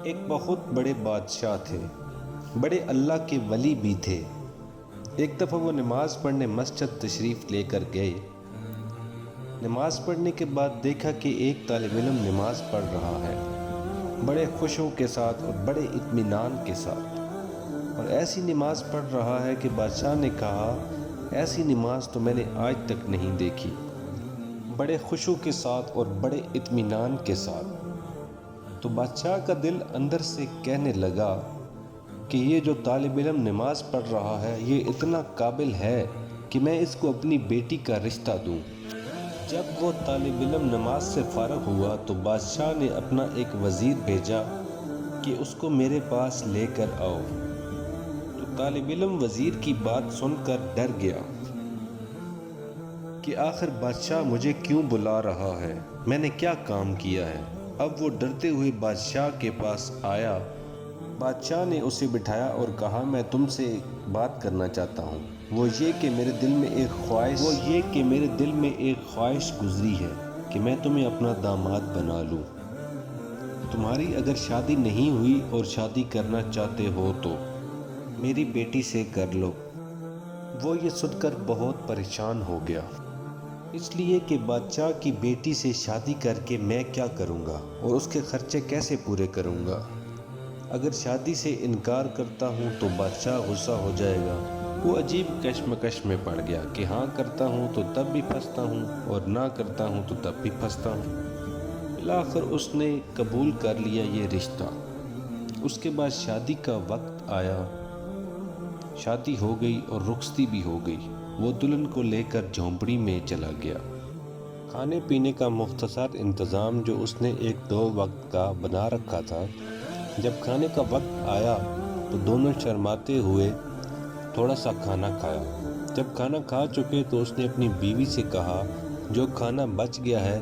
ایک بہت بڑے بادشاہ تھے، بڑے اللہ کے ولی بھی تھے۔ ایک دفعہ وہ نماز پڑھنے مسجد تشریف لے کر گئے۔ نماز پڑھنے کے بعد دیکھا کہ ایک طالب علم نماز پڑھ رہا ہے، بڑے خشوع کے ساتھ اور بڑے اطمینان کے ساتھ، اور ایسی نماز پڑھ رہا ہے کہ بادشاہ نے کہا ایسی نماز تو میں نے آج تک نہیں دیکھی، بڑے خشوع کے ساتھ اور بڑے اطمینان کے ساتھ۔ تو بادشاہ کا دل اندر سے کہنے لگا کہ یہ جو طالب علم نماز پڑھ رہا ہے یہ اتنا قابل ہے کہ میں اس کو اپنی بیٹی کا رشتہ دوں۔ جب وہ طالب علم نماز سے فارغ ہوا تو بادشاہ نے اپنا ایک وزیر بھیجا کہ اس کو میرے پاس لے کر آؤ۔ تو طالب علم وزیر کی بات سن کر ڈر گیا کہ آخر بادشاہ مجھے کیوں بلا رہا ہے، میں نے کیا کام کیا ہے۔ اب وہ ڈرتے ہوئے بادشاہ کے پاس آیا۔ بادشاہ نے اسے بٹھایا اور کہا میں تم سے ایک بات کرنا چاہتا ہوں، وہ یہ کہ میرے دل میں ایک خواہش گزری ہے کہ میں تمہیں اپنا داماد بنا لوں۔ تمہاری اگر شادی نہیں ہوئی اور شادی کرنا چاہتے ہو تو میری بیٹی سے کر لو۔ وہ یہ سن کر بہت پریشان ہو گیا، اس لیے کہ بادشاہ کی بیٹی سے شادی کر کے میں کیا کروں گا اور اس کے خرچے کیسے پورے کروں گا۔ اگر شادی سے انکار کرتا ہوں تو بادشاہ غصہ ہو جائے گا۔ وہ عجیب کشمکش میں پڑ گیا کہ ہاں کرتا ہوں تو تب بھی پھنستا ہوں اور نہ کرتا ہوں تو تب بھی پھنستا ہوں۔ بالآخر اس نے قبول کر لیا یہ رشتہ۔ اس کے بعد شادی کا وقت آیا، شادی ہو گئی اور رخصتی بھی ہو گئی۔ وہ دلہن کو لے کر جھونپڑی میں چلا گیا۔ کھانے پینے کا مختصر انتظام جو اس نے ایک دو وقت کا بنا رکھا تھا، جب کھانے کا وقت آیا تو دونوں شرماتے ہوئے تھوڑا سا کھانا کھایا۔ جب کھانا کھا چکے تو اس نے اپنی بیوی سے کہا جو کھانا بچ گیا ہے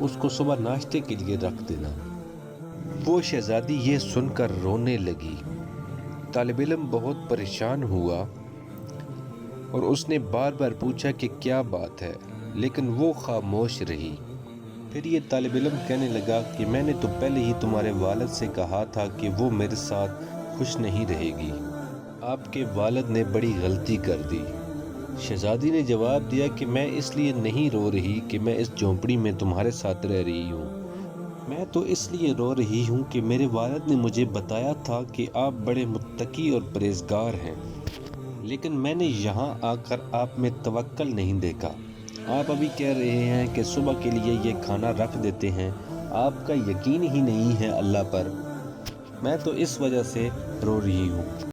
اس کو صبح ناشتے کے لیے رکھ دینا۔ وہ شہزادی یہ سن کر رونے لگی۔ طالب علم بہت پریشان ہوا اور اس نے بار بار پوچھا کہ کیا بات ہے، لیکن وہ خاموش رہی۔ پھر یہ طالب علم کہنے لگا کہ میں نے تو پہلے ہی تمہارے والد سے کہا تھا کہ وہ میرے ساتھ خوش نہیں رہے گی، آپ کے والد نے بڑی غلطی کر دی۔ شہزادی نے جواب دیا کہ میں اس لیے نہیں رو رہی کہ میں اس جھونپڑی میں تمہارے ساتھ رہ رہی ہوں، میں تو اس لیے رو رہی ہوں کہ میرے والد نے مجھے بتایا تھا کہ آپ بڑے متقی اور پرہیزگار ہیں، لیکن میں نے یہاں آ کر آپ میں توکل نہیں دیکھا۔ آپ ابھی کہہ رہے ہیں کہ صبح کے لیے یہ کھانا رکھ دیتے ہیں، آپ کا یقین ہی نہیں ہے اللہ پر، میں تو اس وجہ سے رو رہی ہوں۔